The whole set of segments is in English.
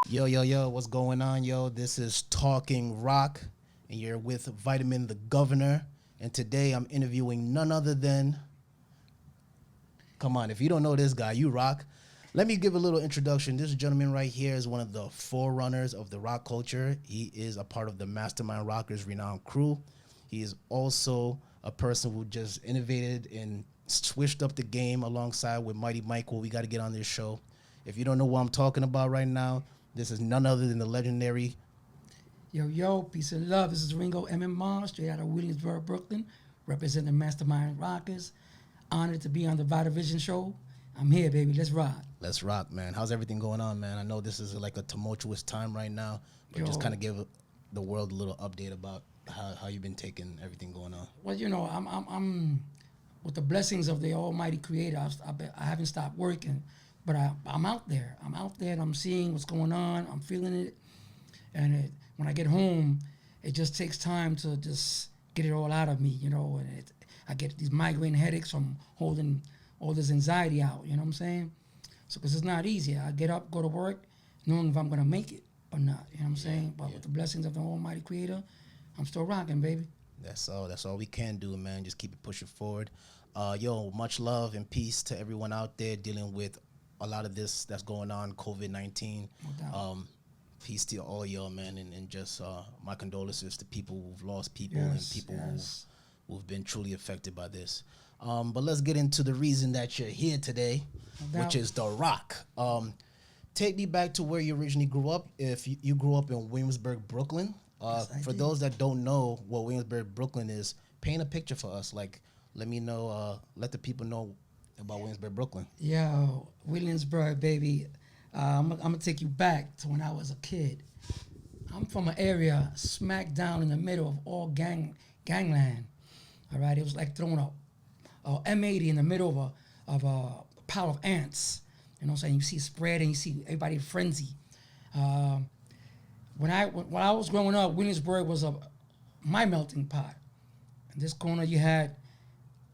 Yo, yo, yo, what's going on, yo? This is Talking Rock, and you're with Vitamin the Governor. And today I'm interviewing none other than, come on, if you don't know this guy, you rock. Let me give a little introduction. This gentleman right here is one of the forerunners of the rock culture. He is a part of the Mastermind Rockers renowned crew. He is also a person who just innovated and switched up the game alongside with Mighty Michael. We got to get on this show. If you don't know what I'm talking about right now, this is none other than the legendary. Yo, peace and love. This is Ringo MMR, straight out of Williamsburg, Brooklyn, representing Mastermind Rockers. Honored to be on the Vision show. I'm here, baby. Let's ride. Let's rock, man. How's everything going on, man? I know this is like a tumultuous time right now, but just kind of give the world a little update about how you've been taking everything going on. Well, I'm with the blessings of the Almighty Creator. I haven't stopped working, but I'm out there. I'm out there and I'm seeing what's going on. I'm feeling it, and when I get home, it just takes time to just get it all out of me, and I get these migraine headaches from holding all this anxiety out, you know what I'm saying? So, because it's not easy. I get up, go to work, knowing if I'm going to make it or not, you know what I'm saying? But with the blessings of the Almighty Creator, I'm still rocking, baby. That's all we can do, man. Just keep it pushing forward. Yo, much love and peace to everyone out there dealing with a lot of this that's going on, COVID-19. No doubt. Peace to all y'all, man, and just my condolences to people who've lost people and people who've been truly affected by this. But let's get into the reason that you're here today, which is The Rock. Take me back to where you originally grew up. If you grew up in Williamsburg, Brooklyn. For those that don't know what Williamsburg, Brooklyn is, paint a picture for us. Like, let me know, let the people know about Williamsburg, Brooklyn. Yo, Williamsburg, baby. I'm going to take you back to when I was a kid. I'm from an area smack down in the middle of all gangland. All right, it was like throwing a M80 in the middle of a pile of ants. You know what I'm saying? You see spread and you see everybody frenzy. When I was growing up, Williamsburg was my melting pot. In this corner, you had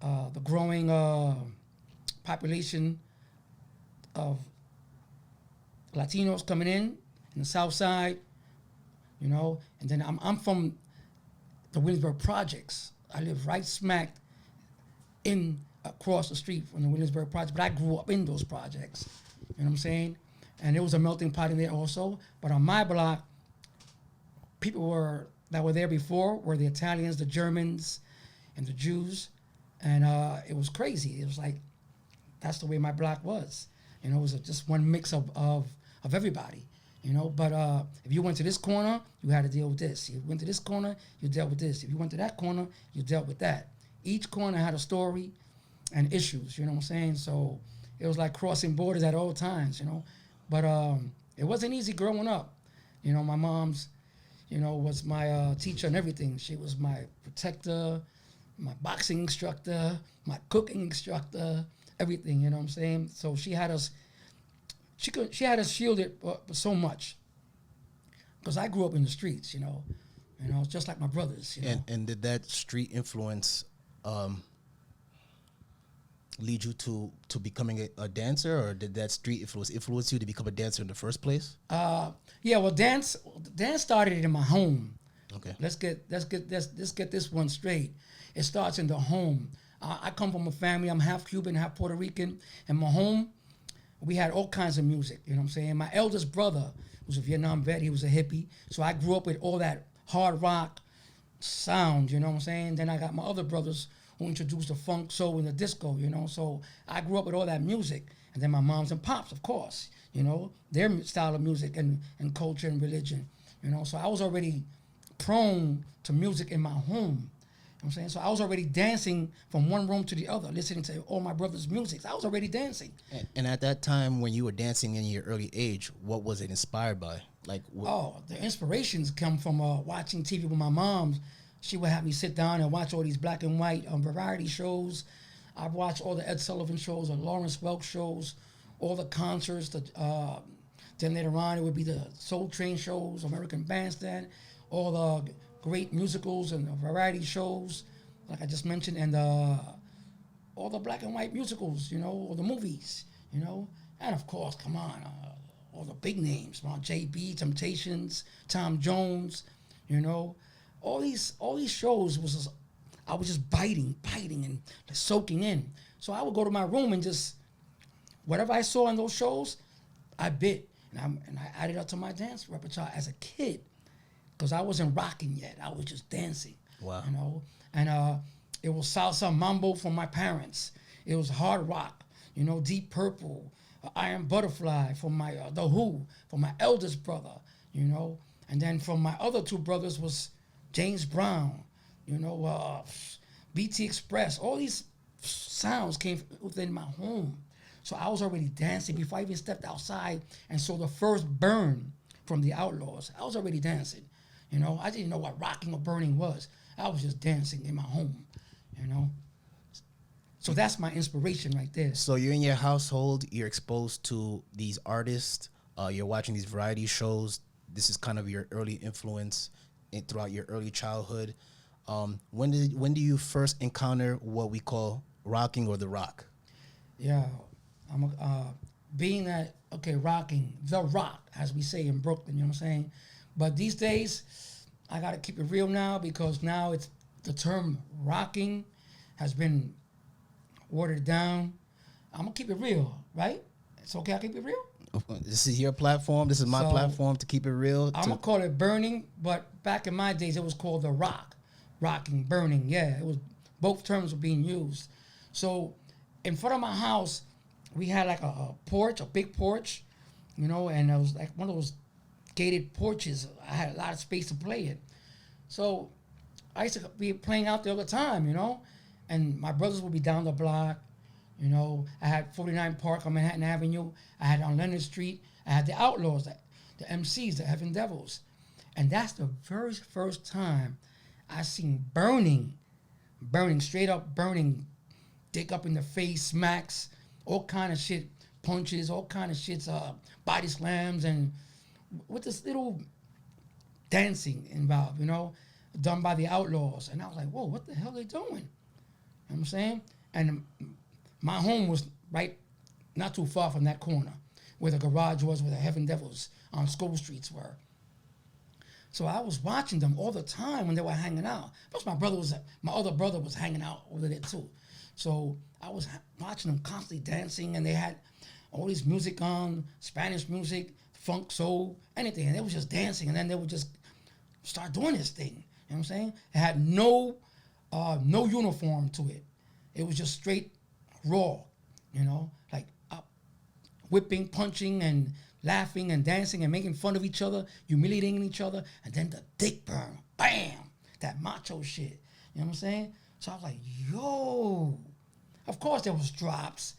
the growing population of Latinos coming in the South Side, and then I'm from the Williamsburg projects. I live right smack across the street from the Williamsburg projects, but I grew up in those projects. You know what I'm saying? And there was a melting pot in there also. But on my block, people that were there before were the Italians, the Germans, and the Jews, and it was crazy. It was like that's the way my block was. It was just one mix of everybody. But if you went to this corner, you had to deal with this. If you went to this corner, you dealt with this. If you went to that corner, you dealt with that. Each corner had a story and issues, you know what I'm saying? So it was like crossing borders at all times, But it wasn't easy growing up. My mom's, was my teacher and everything. She was my protector, my boxing instructor, my cooking instructor, everything, you know what I'm saying? So she had us shielded so much. Because I grew up in the streets, just like my brothers, And did that street influence lead you to becoming a dancer, or did that street influence you to become a dancer in the first place? Well, dance started in my home. Okay. Let's get this one straight. It starts in the home. I come from a family. I'm half Cuban, half Puerto Rican. In my home, we had all kinds of music. You know what I'm saying? My eldest brother was a Vietnam vet. He was a hippie. So I grew up with all that hard rock sound. You know what I'm saying? Then I got my other brothers who introduced the funk, soul, and the disco. So I grew up with all that music. And then my moms and pops, of course. Their style of music and culture and religion. So I was already prone to music in my home. You know what I'm saying? So I was already dancing from one room to the other, listening to all my brother's music. I was already dancing. And at that time, when you were dancing in your early age, what was it inspired by? The inspirations come from watching TV with my mom. She would have me sit down and watch all these black and white variety shows. I've watched all the Ed Sullivan shows, the Lawrence Welk shows, all the concerts. Then later on, it would be the Soul Train shows, American Bandstand, all the great musicals and variety shows, like I just mentioned, and all the black and white musicals, all the movies, and of course, come on, all the big names, JB, Temptations, Tom Jones, all these shows I was just biting and soaking in. So I would go to my room and just whatever I saw in those shows, I bit and I added up to my dance repertoire as a kid, because I wasn't rocking yet. I was just dancing. Wow. And it was salsa mambo from my parents. It was hard rock, Deep Purple, Iron Butterfly from my The Who, from my eldest brother, and then from my other two brothers was James Brown, BT Express. All these sounds came within my home. So I was already dancing before I even stepped outside and saw the first burn from the Outlaws. I was already dancing, I didn't know what rocking or burning was. I was just dancing in my home, So that's my inspiration right there. So you're in your household, you're exposed to these artists, you're watching these variety shows. This is kind of your early influence throughout your early childhood. When do you first encounter what we call rocking or the rock? Yeah, I'm being that, rocking, the rock, as we say in Brooklyn, you know what I'm saying? But these days, I got to keep it real now, because now it's the term rocking has been watered down. I'm going to keep it real, right? It's okay I keep it real? This is your platform. This is my platform to keep it real. I'm going to call it burning, but back in my days, it was called the rock. Rocking, burning, yeah. It was, both terms were being used. So in front of my house, we had like a porch, a big porch, and it was like one of those gated porches. I had a lot of space to play in. So I used to be playing out there all the time, and my brothers would be down the block. I had 49 Park on Manhattan Avenue. I had on Leonard Street. I had the Outlaws, the MCs, the Heaven Devils. And that's the very first time I seen burning, straight up burning, dick up in the face, smacks, all kind of shit, punches, all kind of shits, body slams, and with this little dancing involved, done by the Outlaws. And I was like, whoa, what the hell are they doing? You know what I'm saying? And my home was right, not too far from that corner, where the garage was, where the Heaven Devils on School Streets were. So I was watching them all the time when they were hanging out. Plus my other brother was hanging out over there too. So I was watching them constantly dancing, and they had all this music on, Spanish music, funk, soul, anything. And they was just dancing, and then they would just start doing this thing. You know what I'm saying? It had no uniform to it. It was just straight raw, like whipping, punching, and laughing and dancing and making fun of each other, humiliating each other, and then the dick burn, bam, that macho shit. You know what I'm saying? So I was like, yo. Of course there was drops,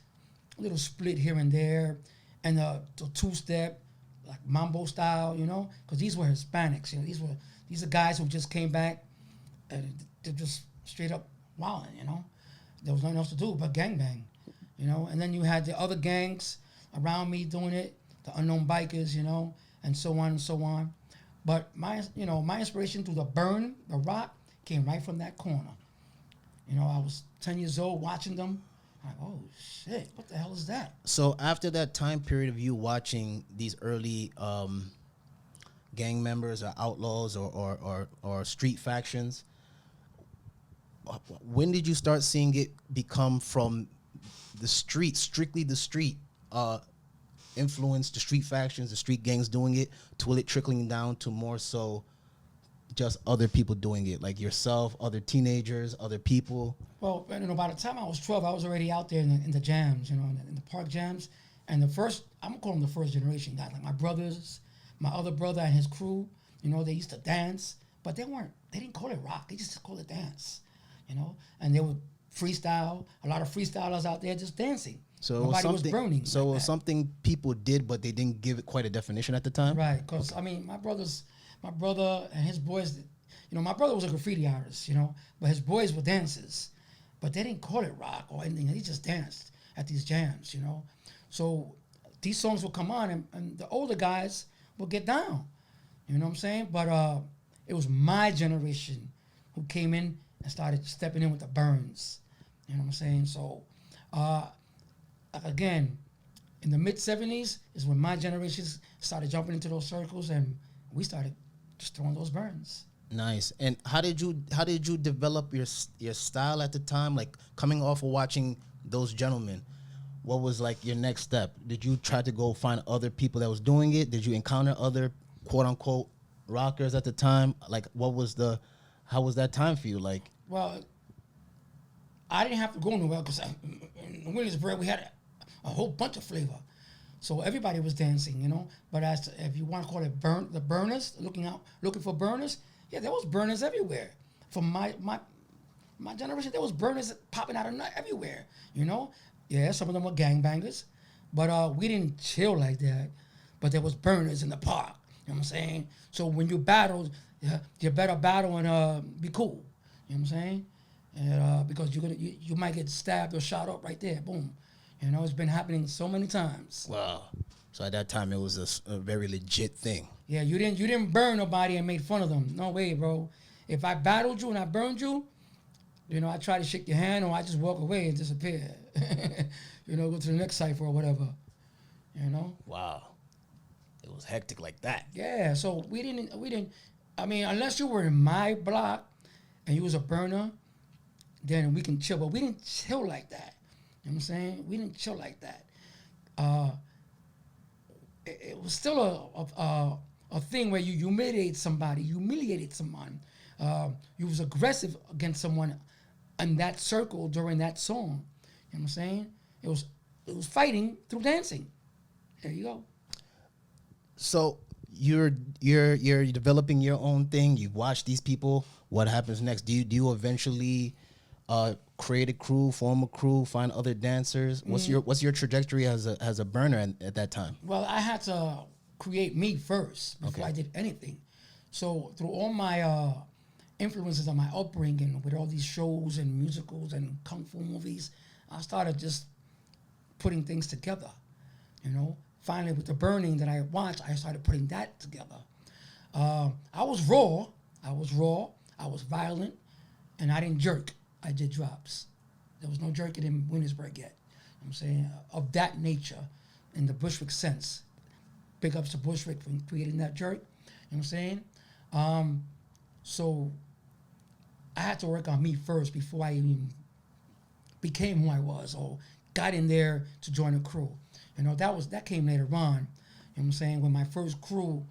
a little split here and there, and the two-step, like mambo style, because these were Hispanics. These are guys who just came back, and they're just straight up wilding. There was nothing else to do but gangbang, And then you had the other gangs around me doing it, the unknown bikers, and so on and so on. But my inspiration to the rock, came right from that corner. I was 10 years old watching them. I'm like, oh shit, what the hell is that? So after that time period of you watching these early gang members or outlaws or street factions, when did you start seeing it become from the street, strictly the street influence, the street factions, the street gangs doing it, to it trickling down to more so just other people doing it, like yourself, other teenagers, other people? Well, by the time I was 12, I was already out there in the jams, in the park jams. And I'm gonna call them the first generation guys, like my brothers, my other brother and his crew, they used to dance, but they didn't call it rock, they just called it dance, and they would freestyle, a lot of freestylers out there just dancing. So nobody was burning. So it was something people did, but they didn't give it quite a definition at the time? Right, because, my brother and his boys, my brother was a graffiti artist, but his boys were dancers. But they didn't call it rock or anything. They just danced at these jams, So these songs would come on, and the older guys would get down. You know what I'm saying? But it was my generation who came in and started stepping in with the burns. You know what I'm saying? So, again, in the mid 70s is when my generation started jumping into those circles, and we started just throwing those burns. Nice. And how did you develop your style at the time? Like coming off of watching those gentlemen, what was like your next step? Did you try to go find other people that was doing it? Did you encounter other quote unquote rockers at the time? Like how was that time for you? Like, Well, I didn't have to go nowhere because in Williamsburg we had a whole bunch of flavor. So everybody was dancing, you know. But if you want to call it the burners, looking for burners, yeah, there was burners everywhere. From my generation, there was burners popping out of everywhere, you know. Yeah, some of them were gangbangers, but we didn't chill like that. But there was burners in the park, you know what I'm saying? So when you battled, you better battle and be cool, you know what I'm saying? And because you might get stabbed or shot up right there, boom. You know, it's been happening so many times. wow. So at that time, it was a very legit thing. Yeah, you didn't burn nobody and made fun of them. No way, bro. If I battled you and I burned you, you know, I try to shake your hand or I just walk away and disappear. You know, go to the next cipher or whatever. You know? Wow. It was hectic like that. Yeah, so we didn't, I mean, unless you were in my block and you was a burner, then we can chill. But we didn't chill like that. You know what I'm saying? We didn't chill like that. It was still a thing where you humiliated someone. You was aggressive against someone in that circle during that song. You know what I'm saying? It was fighting through dancing. There you go. So you're developing your own thing. You watch these people. What happens next? Do you eventually create a crew, form a crew, find other dancers? What's your trajectory as a burner at that time? Well, I had to create me first before I did anything. So through all my influences of my upbringing with all these shows and musicals and kung fu movies, I started just putting things together. You know, finally with the burning that I watched, I started putting that together. I was raw, I was violent, and I didn't jerk. I did drops. There was no jerking in Williamsburg yet. I'm saying of that nature, in the Bushwick sense. Big ups to Bushwick for creating that jerk. You know what I'm saying? So I had to work on me first before I even became who I was or got in there to join a crew. You know, that came later on. You know what I'm saying? When my first crew,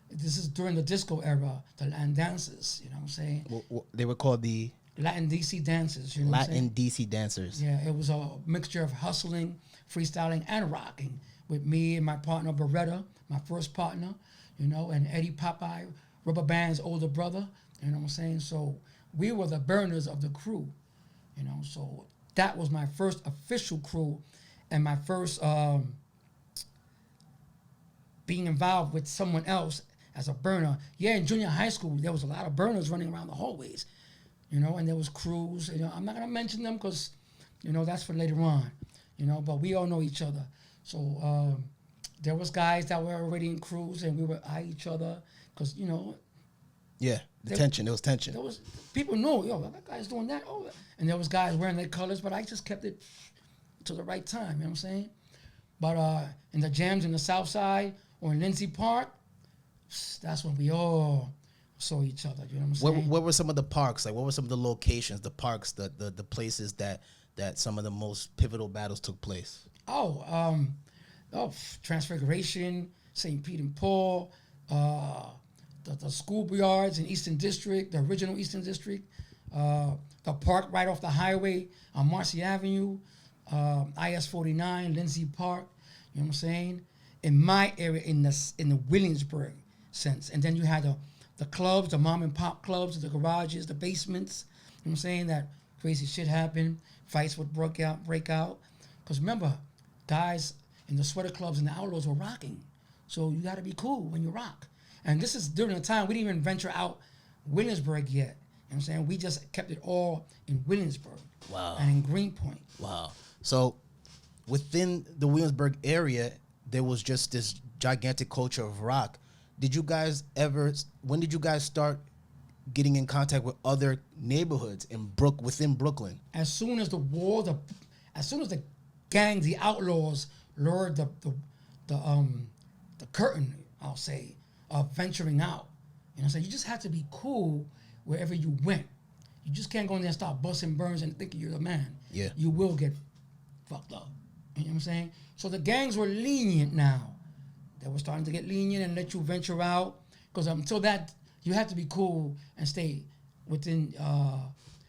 this is during the disco era, the Latin dances, you know what I'm saying? They were called the Latin DC dancers, you know what I'm saying? Latin DC dancers. Yeah, it was a mixture of hustling, freestyling, and rocking with me and my partner Beretta, my first partner, you know, and Eddie Popeye, Rubber Band's older brother, you know what I'm saying? So we were the burners of the crew, you know, so that was my first official crew and my first being involved with someone else as a burner. Yeah, in junior high school, there was a lot of burners running around the hallways, you know, and there was crews. You know, I'm not going to mention them because, you know, that's for later on, you know, but we all know each other. So there was guys that were already in crews and we would eye each other because, you know. Yeah, there was tension. There was, people know, yo, that guy's doing that. Oh, and there was guys wearing their colors, but I just kept it to the right time, you know what I'm saying? But in the jams in the South Side or in Lindsay Park, that's when we all saw each other. You know what I'm saying? What were some of the parks? Like, what were some of the locations, the parks, the places that some of the most pivotal battles took place? Transfiguration, St. Pete and Paul, the schoolyards in Eastern District, the original Eastern District, the park right off the highway on Marcy Avenue, IS-49, Lindsay Park. You know what I'm saying? In my area, in the Williamsburg sense, and then you had the clubs, the mom and pop clubs, the garages, the basements. You know what I'm saying? That crazy shit happened. Fights would break out. Because remember, guys in the sweater clubs and the outlaws were rocking. So you got to be cool when you rock. And this is during the time we didn't even venture out Williamsburg yet. You know what I'm saying? We just kept it all in Williamsburg. Wow. And in Greenpoint. Wow. So within the Williamsburg area, there was just this gigantic culture of rock. When did you guys start getting in contact with other neighborhoods within Brooklyn? As soon as the gangs, the outlaws, lowered the curtain, I'll say, of venturing out. You know, so you just have to be cool wherever you went. You just can't go in there and start busting burns and thinking you're the man. Yeah. You will get fucked up. You know what I'm saying? So the gangs were lenient now. They were starting to get lenient and let you venture out. Because until that, you have to be cool and stay within.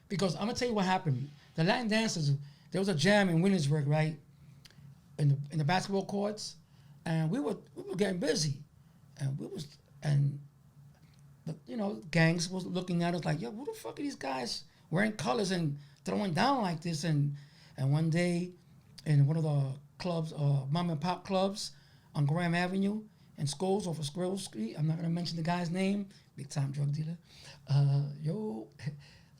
Because I'm going to tell you what happened. The Latin dancers, there was a jam in Williamsburg, right? In the basketball courts. And we were getting busy. And gangs was looking at us like, yo, who the fuck are these guys wearing colors and throwing down like this? And one day, in one of the clubs, mom and pop clubs on Graham Avenue in Scholes off of Squirrel Street, I'm not gonna mention the guy's name, big time drug dealer.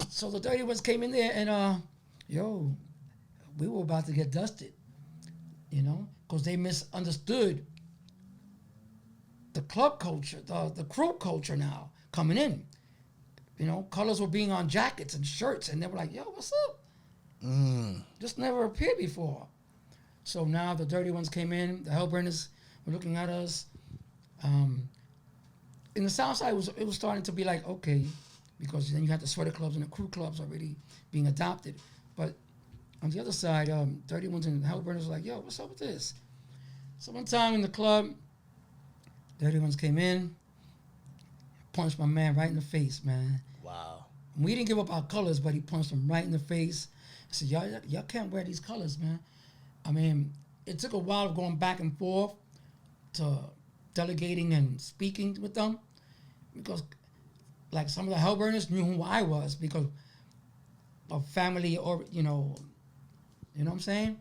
So the dirty ones came in there and we were about to get dusted, because they misunderstood the club culture, the crew culture now coming in. Colors were being on jackets and shirts, and they were like, yo, what's up? Just never appeared before. So now the dirty ones came in, the hellburners were looking at us. In the South Side, it was starting to be like, okay, because then you had the sweater clubs and the crew clubs already being adopted. But on the other side, dirty ones and the hellburners were like, yo, what's up with this? So one time in the club, dirty ones came in, punched my man right in the face, man. Wow. We didn't give up our colors, but he punched him right in the face. I said, y'all can't wear these colors, man. I mean, it took a while of going back and forth to delegating and speaking with them, because like some of the hellburners knew who I was because of family, or you know what I'm saying?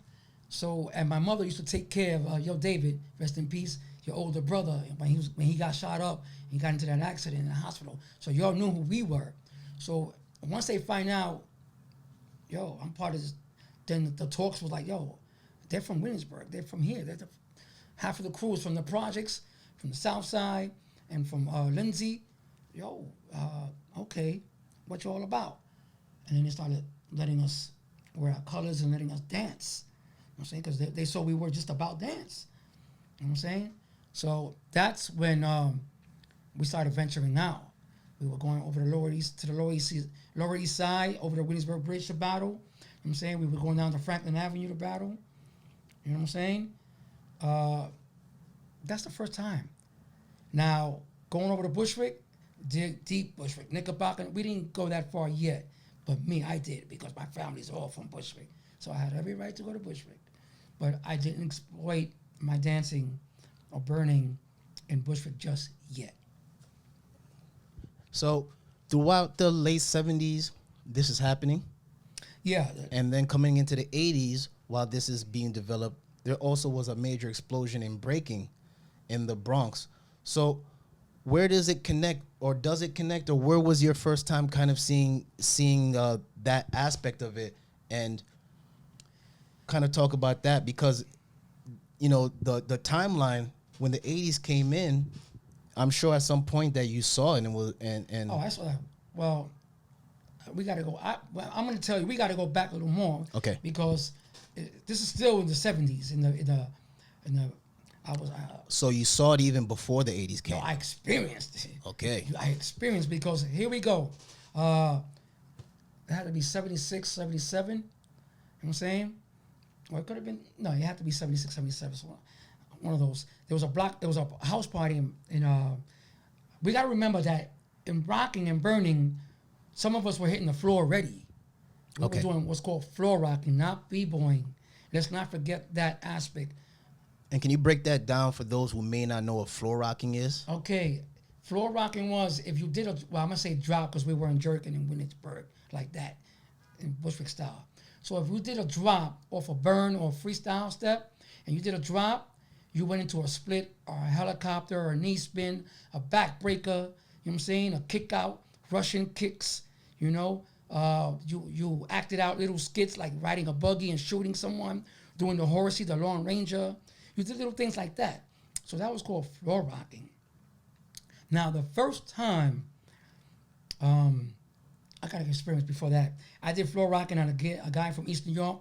So, and my mother used to take care of David, rest in peace, your older brother, when he got shot up, he got into that accident in the hospital. So y'all knew who we were. So once they find out, I'm part of this, then the talks was like, they're from Williamsburg, they're from here. Half of the crew is from the projects, from the South Side, and from Lindsay. Okay, what you all about? And then they started letting us wear our colors and letting us dance. You know what I'm saying? Because they saw we were just about dance. You know what I'm saying? So that's when we started venturing out. We were going over the Lower East Side, over the Williamsburg Bridge to battle. You know what I'm saying? We were going down to Franklin Avenue to battle. You know what I'm saying? That's the first time. Now, going over to Bushwick, deep Bushwick, Knickerbocker, we didn't go that far yet. But me, I did, because my family's all from Bushwick. So I had every right to go to Bushwick. But I didn't exploit my dancing or burning in Bushwick just yet. So throughout the late 70s, this is happening. Yeah. And then coming into the 80s, while this is being developed, there also was a major explosion in breaking in the Bronx. So where does it connect, or does it connect, or where was your first time kind of seeing that aspect of it, and kind of talk about that? Because, the timeline when the 80s came in, I'm sure at some point that you saw it and Oh, I saw that. Well, we got to go. I'm going to tell you, we got to go back a little more. Okay. Because this is still in the 70s. So you saw it even before the 80s came? No, I experienced it. Okay. I experienced, because here we go. It had to be 76, 77. You know what I'm saying? Or it could have been, no, it had to be 76, 77. So one of those. There was a house party in we got to remember that in rocking and burning, some of us were hitting the floor already. We were doing what's called floor rocking, not b-boying. Let's not forget that aspect. And can you break that down for those who may not know what floor rocking is? Okay. Floor rocking was if you did I'm going to say drop, because we were in Jerkin and Williamsburg, like that, in Bushwick style. So if you did a drop off a burn or a freestyle step, and you did a drop, you went into a split or a helicopter or a knee spin, a backbreaker, you know what I'm saying, a kick out, Russian kicks, you acted out little skits like riding a buggy and shooting someone, doing the horsey, the Lone Ranger. You did little things like that. So that was called floor rocking. Now, the first time, I got an experience before that. I did floor rocking on a guy from East New York,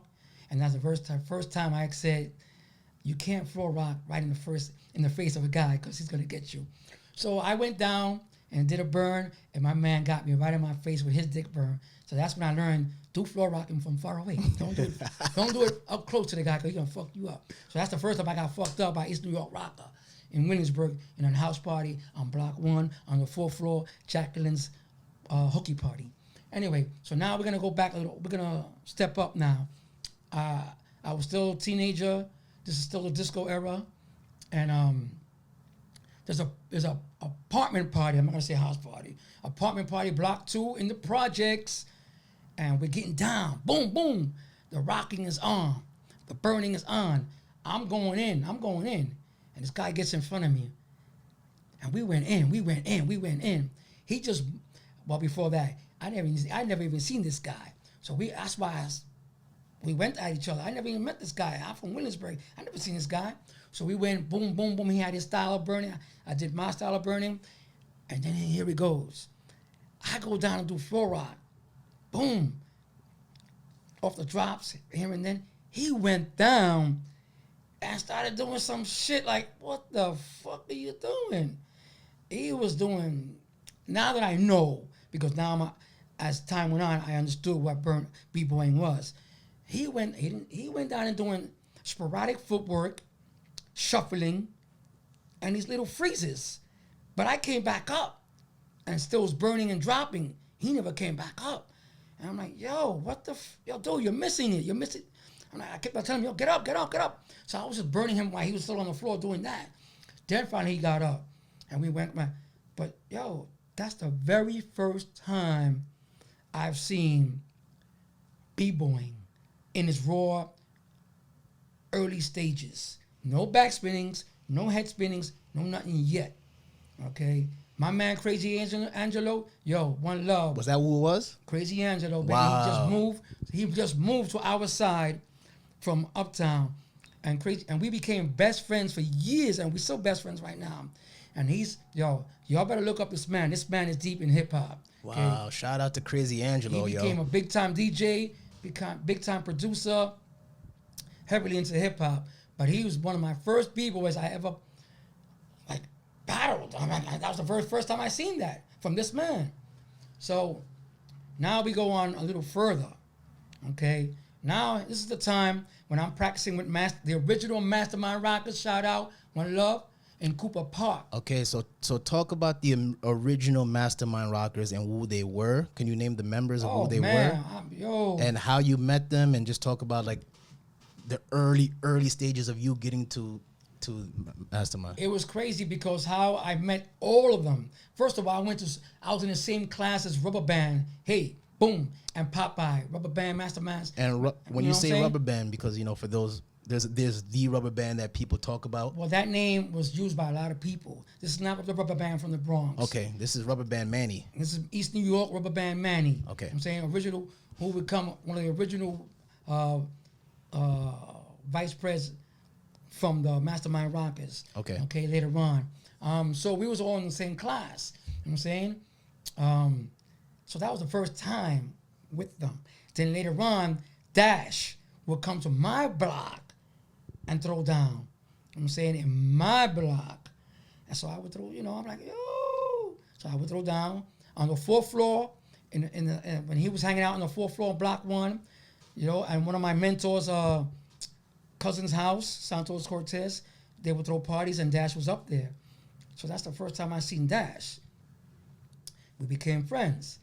And that's the first time I said, you can't floor rock right in the face of a guy because he's gonna get you. So I went down and did a burn, and my man got me right in my face with his dick burn. So that's when I learned, do floor rocking from far away. Don't do it up close to the guy because he's gonna fuck you up. So that's the first time I got fucked up by East New York rocker in Williamsburg in a house party on Block 1 on the 4th floor, Jacqueline's hooky party. Anyway, so now we're gonna go back a little. We're gonna step up now. I was still a teenager. This is still the disco era, and there's a apartment party. I'm not gonna say house party. Apartment party, Block 2 in the projects, and we're getting down. Boom, boom. The rocking is on. The burning is on. I'm going in. And this guy gets in front of me, and we went in. He just, well, before that, I never even seen this guy. So that's why we went at each other. I never even met this guy. I'm from Williamsburg. I never seen this guy. So we went boom, boom, boom. He had his style of burning. I did my style of burning. And then here he goes. I go down and do floor rock. Boom. Off the drops, here and then. He went down and started doing some shit like, what the fuck are you doing? He was doing, now that I know, because now as time went on, I understood what burnt b-boying was. He went down and doing sporadic footwork, shuffling, and these little freezes. But I came back up and still was burning and dropping. He never came back up. And I'm like, yo, yo, dude, you're missing it. You're missing. I kept on telling him, yo, get up. So I was just burning him while he was still on the floor doing that. Then finally he got up and we went back. But yo, that's the very first time I've seen b-boying in its raw early stages. No back spinnings, no head spinnings, no nothing yet. Okay? My man Crazy Angelo, yo, one love. Was that who it was? Crazy Angelo, baby. Wow. He just moved to our side from Uptown. And we became best friends for years, and we're still best friends right now. And y'all better look up this man. This man is deep in hip hop. Okay? Wow, shout out to Crazy Angelo, He became a big time DJ, big time producer, heavily into hip hop. But he was one of my first b-boys I ever battled. That was the very first time I seen that from this man. So now we go on a little further. Okay, now this is the time when I'm practicing with the original Mastermind Rockers. Shout out, one love, in Cooper Park. Okay, so talk about the original Mastermind Rockers and who they were. Can you name the members of who they were? And how you met them, and just talk about like the early stages of you getting to Mastermind. It was crazy because how I met all of them. First of all, I was in the same class as Rubber Band, Hey, Boom, and Popeye, Rubber Band Masterminds. And when you say Rubber Band, because for those, there's the Rubber Band that people talk about. Well, that name was used by a lot of people. This is not the Rubber Band from the Bronx. Okay, this is Rubber Band Manny. This is East New York Rubber Band Manny. Okay, I'm saying original, who would become one of the original vice presidents from the Mastermind Rockers. Okay. Okay, later on. So we was all in the same class. You know what I'm saying? So that was the first time with them. Then later on, Dash would come to my block and throw down. You know what I'm saying? In my block. And so I would throw, I'm like, yo. So I would throw down on the 4th floor when he was hanging out on the 4th floor, Block 1, and one of my mentors, cousin's house, Santos Cortez, they would throw parties and Dash was up there. So that's the first time I seen Dash. We became friends.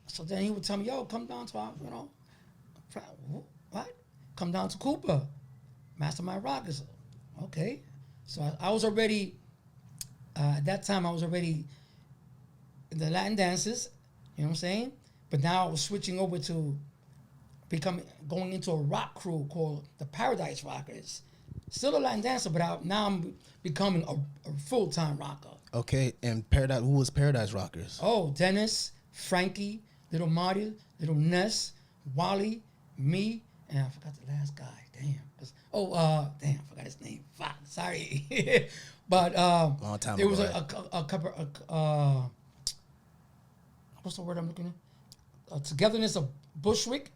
So then he would tell me, yo, come down to our, what? Come down to Cooper, Mastermind Rockers. Okay. So I was already, at that time I was already in the Latin dances, you know what I'm saying? But now I was switching over to going into a rock crew called the Paradise Rockers. Still a Latin dancer, but now I'm becoming a full-time rocker. Okay, and who was Paradise Rockers? Oh, Dennis, Frankie, Little Marty, Little Ness, Wally, me, and I forgot the last guy. Damn. I forgot his name. Fuck, sorry. But long time there ago, was right? a couple, what's the word I'm looking at? Togetherness of Bushwick.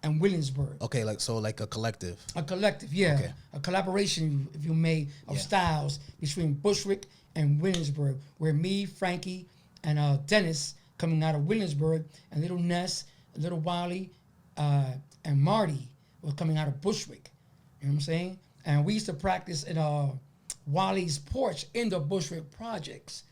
and Williamsburg. Okay, like a collective. A collective, yeah. Okay. A collaboration, if you may, of Yeah. styles between Bushwick and Williamsburg, where me, Frankie, and Dennis coming out of Williamsburg, and little Ness, little Wally, and Marty were coming out of Bushwick. You know what I'm saying? And we used to practice in Wally's porch in the Bushwick projects.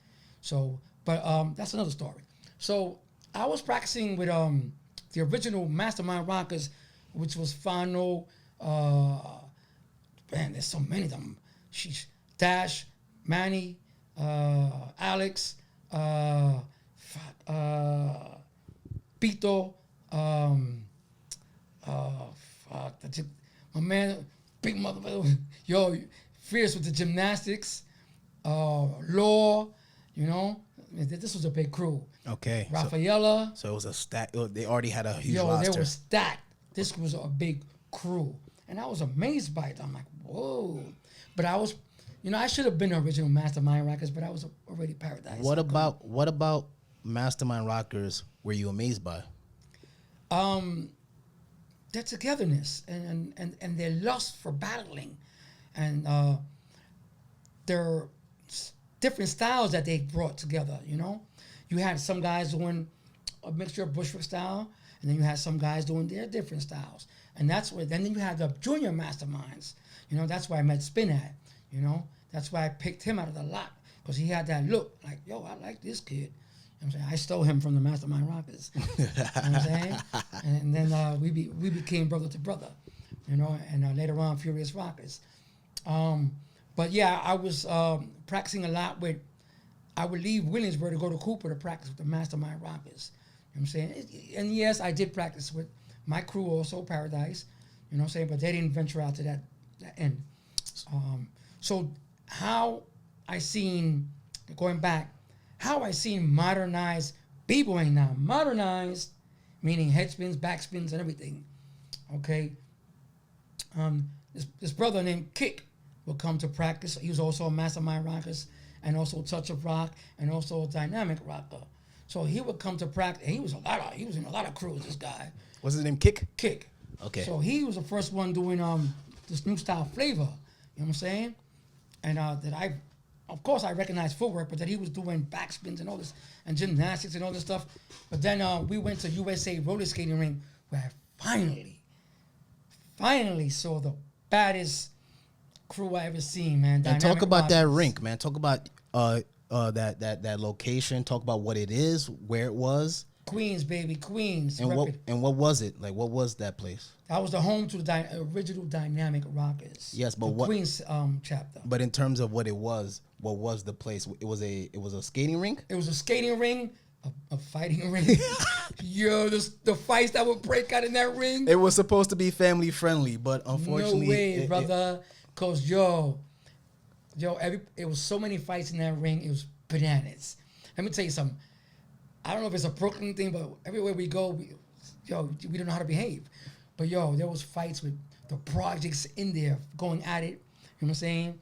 So, but that's another story. So I was practicing with the original Mastermind Rockers, which was Fano, man, there's so many of them. Sheesh. Dash, Manny, Alex, Pito, my man, big motherfucker, yo, fierce with the gymnastics, Law, you know, this was a big crew. Okay. Rafaela. So it was a stack. They already had a huge Yo, roster. they were stacked. This was a big crew. And I was amazed by it. I'm like, whoa. But I was, you know, I should have been the original Mastermind Rockers, but I was already Paradise. What about Mastermind Rockers were you amazed by? Their togetherness and their lust for battling and their different styles that they brought together, you know? You had some guys doing a mixture of Bushwick style, and then you had some guys doing their different styles. And that's where, then you had the junior masterminds. You know, that's why I met Spin at, you know? That's why I picked him out of the lot, because he had that look, like, yo, I like this kid. You know what I'm saying? I stole him from the Mastermind Rockers. You know what I'm saying? And then we became brother to brother, you know, and later on, Furious Rockers. But yeah, I was practicing a lot with, I would leave Williamsburg to go to Cooper to practice with the Mastermind Rockers. You know what I'm saying? And yes, I did practice with my crew also, Paradise, you know what I'm saying? But they didn't venture out to that end. So how I seen, going back, how I seen modernized b-boying now. Modernized, meaning head spins, back spins, and everything. Okay? This brother named Kick would come to practice. He was also a Mastermind Rockers, and also Touch of Rock, and also a Dynamic Rocker. So he would come to practice. And he was in a lot of crews, this guy. What's his name? Kick? Kick. Okay. So he was the first one doing this new style flavor. You know what I'm saying? And of course I recognized footwork, but that he was doing backspins and all this, and gymnastics and all this stuff. But then we went to USA roller skating ring, where I finally saw the baddest crew I ever seen, man. And talk about Rockers. that rink, man. Talk about that location. Talk about what it is, where it was. Queens, baby, Queens. And what was it? Like, what was that place? That was the home to the original Dynamic Rockers. Yes, but the what Queens chapter. But in terms of what was the place? It was a skating rink? It was a skating ring, a fighting ring. Yo, the fights that would break out in that ring. It was supposed to be family friendly, but unfortunately, no way, brother. Cause it was so many fights in that ring. It was bananas. Let me tell you something. I don't know if it's a Brooklyn thing, but everywhere we go, we don't know how to behave. But there was fights with the projects in there going at it. You know what I'm saying?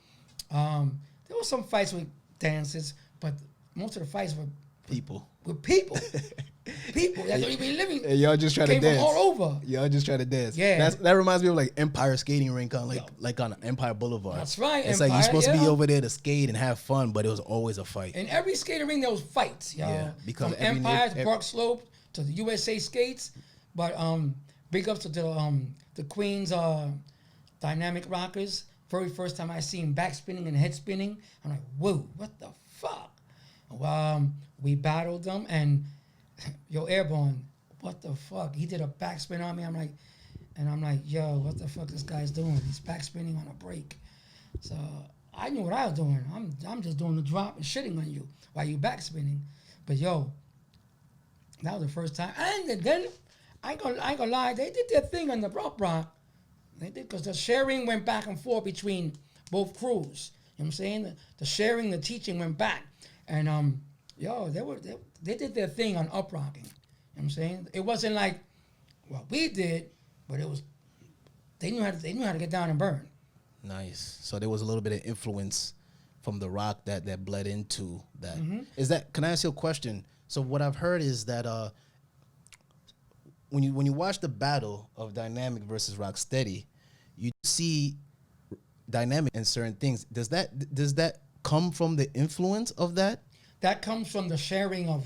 There was some fights with dancers, but most of the fights were people. With people. People that don't even live in. And y'all just try to came dance. from all over. Y'all just try to dance. Yeah. That reminds me of like Empire Skating Rink on like on Empire Boulevard. That's right. It's Empire, like you're supposed to be over there to skate and have fun, but it was always a fight. In every skating ring, there was fights, y'all. Yeah, because from Empire to Park Slope to the USA Skates. But big ups to the Queens Dynamic Rockers. Very first time I seen back spinning and head spinning, I'm like, whoa, what the fuck? We battled them, and Airborne, what the fuck? He did a backspin on me. I'm like, yo, what the fuck this guy's doing? He's backspinning on a break. So I knew what I was doing. I'm just doing the drop and shitting on you while you backspinning. But that was the first time. And then I ain't gonna lie, they did their thing on the rock. They did, because the sharing went back and forth between both crews. You know what I'm saying? The sharing, the teaching went back. And they did their thing on uprocking. You know what I'm saying? It wasn't like what we did, but it was they knew how to get down and burn. Nice. So there was a little bit of influence from the rock that bled into that. Mm-hmm. Is that? Can I ask you a question? So what I've heard is that when you watch the battle of dynamic versus rock steady, you see dynamic in certain things. Does that come from the influence of that? That comes from the sharing of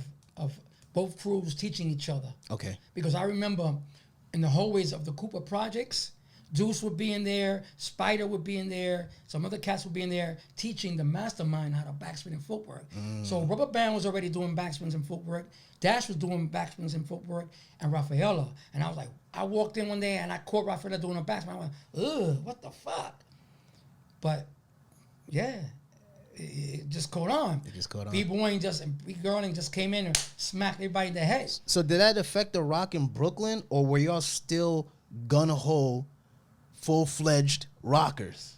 both crews teaching each other. Okay. Because I remember in the hallways of the Cooper projects, Deuce would be in there, Spider would be in there, some other cats would be in there teaching the mastermind how to backspin and footwork. So Rubber Band was already doing backspins and footwork. Dash was doing backspins and footwork, and Rafaela. And I was like, I walked in one day and I caught Rafaela doing a backspin. I went, ugh, what the fuck? But yeah, it just caught on. It just caught on. B-boying B-girling just came in and smacked everybody in the head. So did that affect the rock in Brooklyn, or were y'all still gung-ho, full-fledged rockers?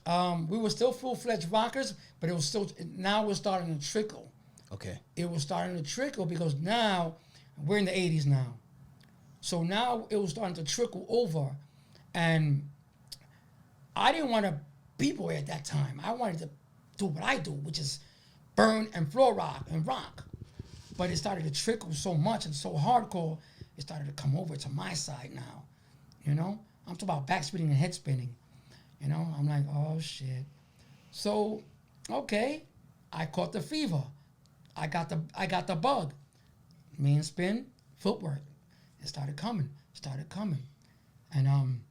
We were still full-fledged rockers, but it was still, now we're starting to trickle. Okay. It was starting to trickle because now, we're in the 80s now. So now it was starting to trickle over, and I didn't want to b-boy at that time. I wanted to do what I do, which is burn and floor rock and rock. But it started to trickle so much and so hardcore, it started to come over to my side now. You know? I'm talking about backspinning and head spinning. You know? I'm like, oh shit. So, okay, I caught the fever. I got the bug. Main spin, footwork. It started coming. And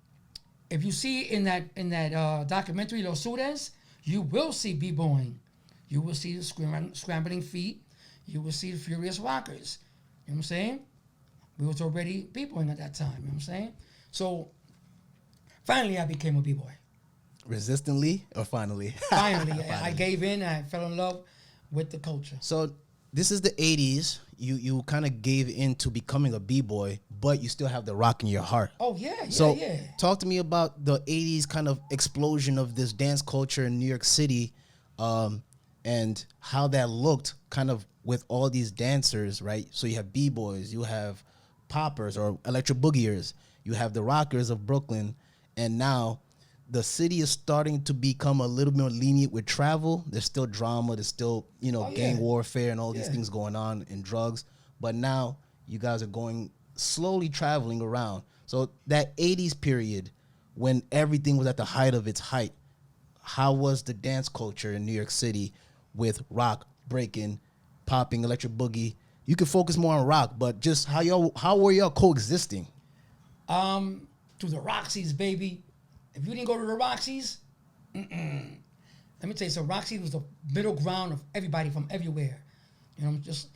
if you see in that documentary, Los Sures, you will see b-boying. You will see the scrambling feet. You will see the furious rockers. You know what I'm saying? We was already b-boying at that time. You know what I'm saying? So finally, I became a b-boy. Resistantly or finally? Finally. I gave in. I fell in love with the culture. So this is the 80s. You kind of gave in to becoming a b-boy, but you still have the rock in your heart. Oh, yeah. So talk to me about the 80s kind of explosion of this dance culture in New York City, and how that looked kind of with all these dancers, right? So you have b-boys, you have poppers or electric boogiers, you have the rockers of Brooklyn, and now the city is starting to become a little more lenient with travel. There's still drama. There's still, gang warfare and all these things going on, and drugs. But now you guys are going slowly traveling around. So that 80s period when everything was at the height of its height, how was the dance culture in New York City with rock, breaking, popping, electric boogie? You can focus more on rock, but just how were y'all coexisting? To the Roxy's, baby. If you didn't go to the Roxy's, let me tell you, so Roxy was the middle ground of everybody from everywhere. You know, just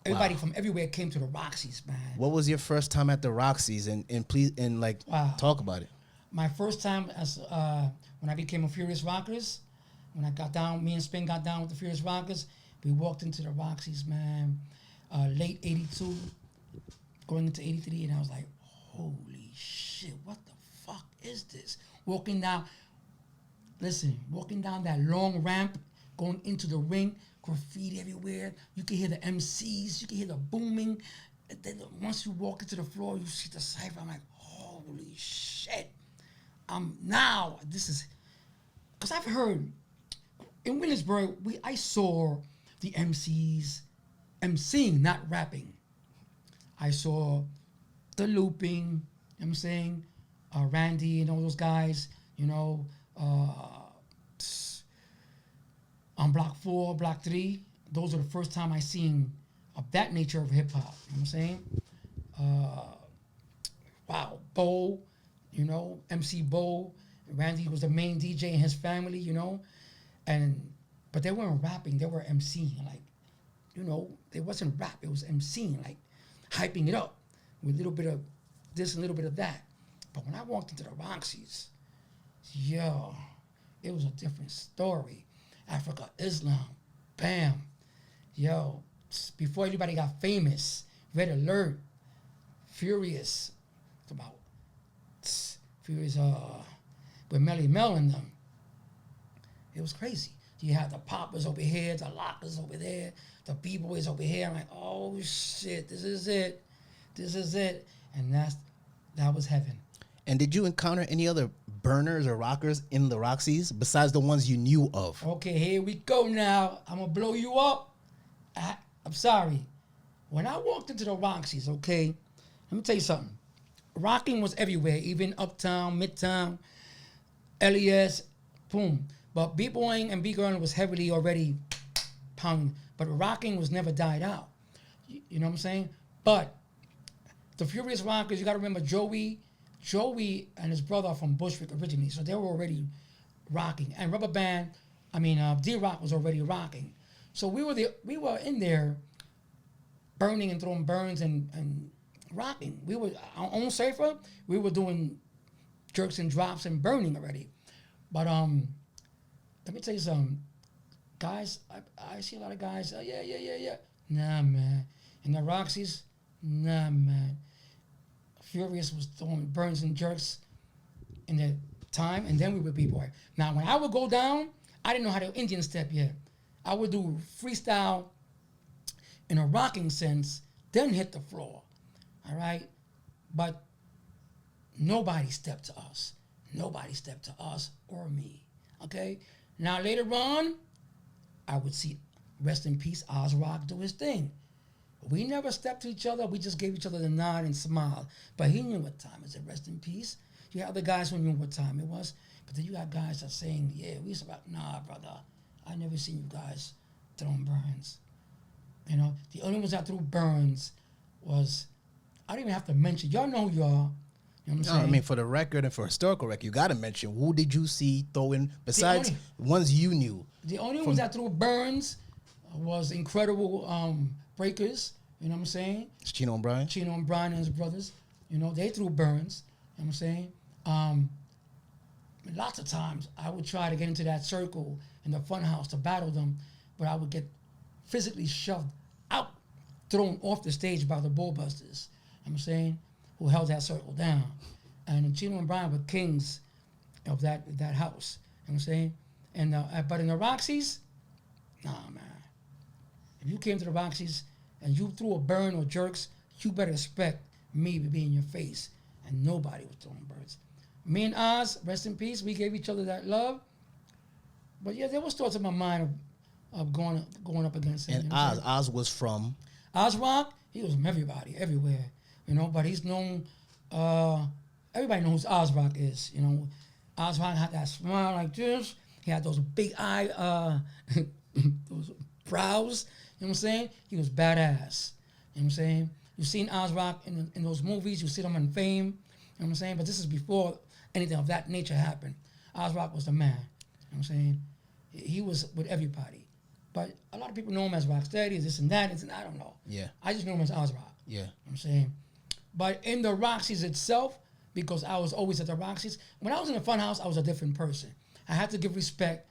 everybody from everywhere came to the Roxy's, man. What was your first time at the Roxy's, and please talk about it? My first time as when I became a Furious Rockers, when I got down, me and Spin got down with the Furious Rockers, we walked into the Roxy's, man, late 82, going into 83, and I was like, holy shit, what the fuck is this? Walking down that long ramp, going into the ring, graffiti everywhere. You can hear the MCs, you can hear the booming. And then once you walk into the floor, you see the cypher. I'm like, holy shit. Now, this is, because I've heard, in Williamsburg, I saw the MCs MCing, not rapping. I saw the looping, you know what I'm saying? Randy and all those guys, on Block 4, Block 3, those are the first time I seen of that nature of hip hop, you know what I'm saying? Wow, Bo, MC Bo, Randy was the main DJ in his family, but they weren't rapping, they were MCing, it wasn't rap, it was MCing, hyping it up with a little bit of this and a little bit of that. But when I walked into the Roxy's, it was a different story. Africa, Islam, bam. Before anybody got famous, Red Alert, Furious, it's about Furious with Melly Mel and them. It was crazy. You had the poppers over here, the lockers over there, the b-boys over here. I'm like, oh shit, this is it. And that was heaven. And did you encounter any other burners or rockers in the Roxy's besides the ones you knew of? Okay, here we go now. I'm going to blow you up. I'm sorry. When I walked into the Roxy's, okay, let me tell you something. rocking was everywhere, even uptown, midtown, LES, boom. But b-boying and b-girling was heavily already pounding. But rocking was never died out. You know what I'm saying? But the Furious Rockers, you got to remember Joey and his brother are from Bushwick originally, so they were already rocking. And Rubber Band, D-Rock was already rocking. So we were in there burning and throwing burns and rocking. We were our own cipher. We were doing jerks and drops and burning already. But let me tell you something, guys. I see a lot of guys. Yeah. Nah, man. And the Roxy's, nah, man. Furious was throwing burns and jerks in the time, and then we would b-boy. Now, when I would go down, I didn't know how to Indian step yet. I would do freestyle in a rocking sense, then hit the floor. All right? But nobody stepped to us. Nobody stepped to us or me. Okay? Now, later on, I would see, rest in peace, Oz Rock do his thing. We never stepped to each other. We just gave each other the nod and smile. But he knew what time it. Rest in peace. You had other guys who knew what time it was. But then you got guys that are saying, yeah, we used to about, nah, brother. I never seen you guys throwing burns. You know, the only ones that threw burns was, I don't even have to mention. Y'all know who you are. You know what I'm saying? I mean, for the record and for historical record, you got to mention, who did you see throwing, besides ones you knew? The only ones that threw burns was incredible breakers. You know what I'm saying? It's Chino and Brian? Chino and Brian and his brothers. You know, they threw burns. You know what I'm saying? Lots of times I would try to get into that circle in the fun house to battle them, but I would get physically shoved out, thrown off the stage by the Bullbusters. You know what I'm saying? Who held that circle down. And Chino and Brian were kings of that house. You know what I'm saying? And but in the Roxy's, nah, man. If you came to the Roxy's and you threw a burn or jerks, you better expect me to be in your face. And nobody was throwing birds. Me and Oz, rest in peace, we gave each other that love. But yeah, there was thoughts in my mind of going up against him. And you know Oz was from? Oz Rock, he was from everybody, everywhere. You know, but he's known, everybody knows who Oz Rock is. You know, Oz Rock had that smile like this. He had those big eye, those brows. You know what I'm saying? He was badass. You know what I'm saying? You've seen Oz Rock in those movies. You see them in Fame. You know what I'm saying? But this is before anything of that nature happened. Oz Rock was the man. You know what I'm saying? He was with everybody. But a lot of people know him as Rocksteady, this and that. I don't know. Yeah. I just know him as Oz Rock. Yeah. You know what I'm saying? But in the Roxy's itself, because I was always at the Roxy's, when I was in the Funhouse, I was a different person. I had to give respect.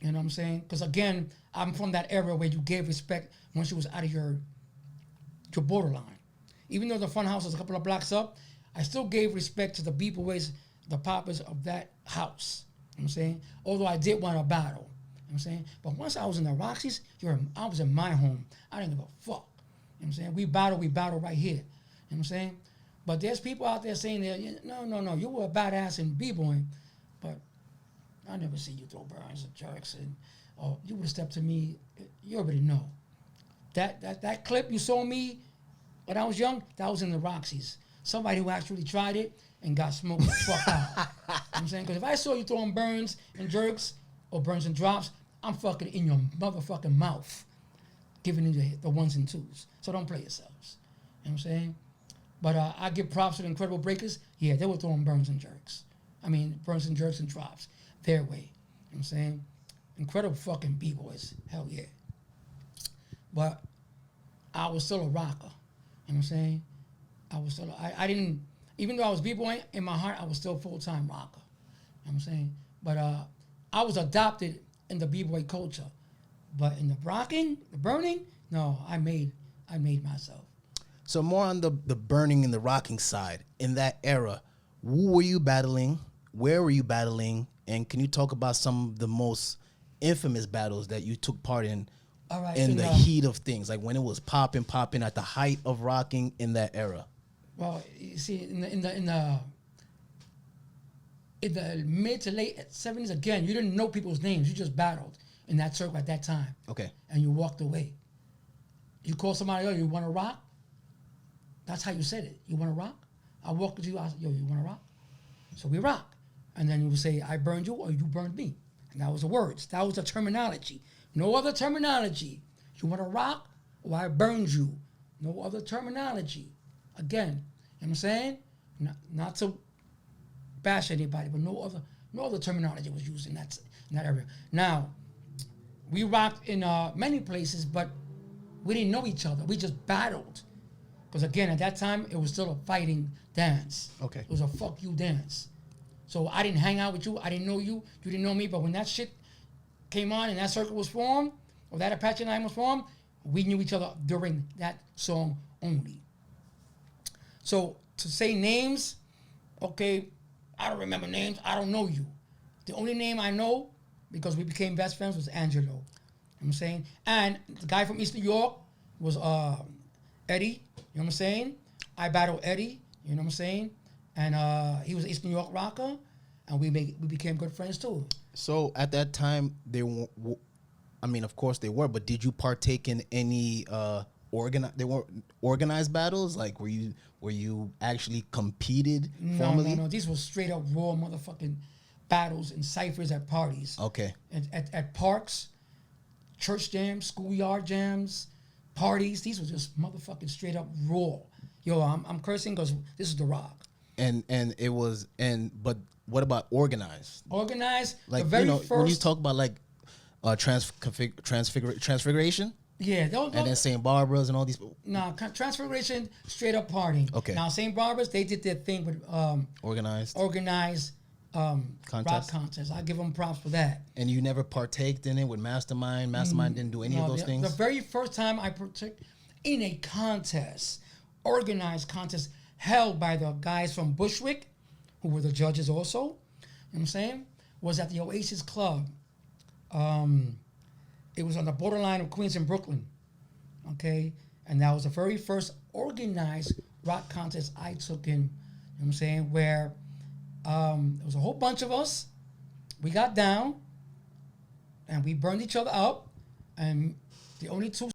You know what I'm saying? Because again, I'm from that era where you gave respect once you was out of your borderline. Even though the Funhouse was a couple of blocks up, I still gave respect to the b-boys, the poppers of that house. You know what I'm saying? Although I did want to battle. You know what I'm saying? But once I was in the Roxy's, I was in my home. I didn't give a fuck. You know what I'm saying? We battle right here. You know what I'm saying? But there's people out there saying that, no, you were a badass in b-boying, but I never see you throw burns or jerks, or you would have stepped to me. You already know. That clip you saw me when I was young, that was in the Roxy's. Somebody who actually tried it and got smoked the fuck out. You know what I'm saying? Because if I saw you throwing burns and jerks or burns and drops, I'm fucking in your motherfucking mouth, giving you the ones and twos. So don't play yourselves. You know what I'm saying? But I give props to the incredible breakers. Yeah, they were throwing burns and jerks. Burns and jerks and drops. Their way. You know what I'm saying? Incredible fucking b-boys. Hell yeah. But I was still a rocker. You know what I'm saying? I didn't, even though I was b-boying, in my heart, I was still full-time rocker. You know what I'm saying? But I was adopted in the b-boy culture. But in the rocking, the burning, no, I made myself. So more on the burning and the rocking side. In that era, who were you battling? Where were you battling? And can you talk about some of the most infamous battles that you took part in in the heat of things? Like when it was popping at the height of rocking in that era? Well, you see, in the mid to late 70s, again, you didn't know people's names. You just battled in that circle at that time. Okay. And you walked away. You call somebody, you want to rock? That's how you said it. You want to rock? I walk to you, I say, yo, you want to rock? So we rock. And then you would say, I burned you or you burned me. And that was the words. That was the terminology. No other terminology. You want to rock or I burned you. No other terminology. Again, you know what I'm saying? Not to bash anybody, but no other terminology was used in that area. Now, we rocked in many places, but we didn't know each other. We just battled. Because again, at that time, it was still a fighting dance. Okay. It was a fuck you dance. So I didn't hang out with you. I didn't know you. You didn't know me. But when that shit came on and that circle was formed, or that Apache line was formed, we knew each other during that song only. So to say names, okay, I don't remember names. I don't know you. The only name I know, because we became best friends, was Angelo. You know what I'm saying? And the guy from East New York was Eddie. You know what I'm saying? I battled Eddie. You know what I'm saying? And he was an East New York rocker, and we became good friends too. So at that time, I mean, of course they were, but did you partake in any organized battles? Like, were you actually competed formally? No. These were straight up raw motherfucking battles and ciphers at parties. Okay. At parks, church jams, schoolyard jams, parties. These were just motherfucking straight up raw. Yo, I'm cursing because this is The Rock. But what about organized? Organized, Like, the very when you first. talk about like transfiguration, Yeah, and then St. Barbara's and all these. Nah, Transfiguration, straight up partying. Okay. Now, St. Barbara's, they did their thing with Organized. rock contests. I give them props for that. And you never partaked in it with Mastermind? Mastermind didn't do any of those things? The very first time I partook in a contest, organized contest, held by the guys from Bushwick, who were the judges also, you know what I'm saying, was at the Oasis Club. It was on the borderline of Queens and Brooklyn, okay? And that was the very first organized rock contest I took in, you know what I'm saying, where there was a whole bunch of us. We got down, and we burned each other up, and the only two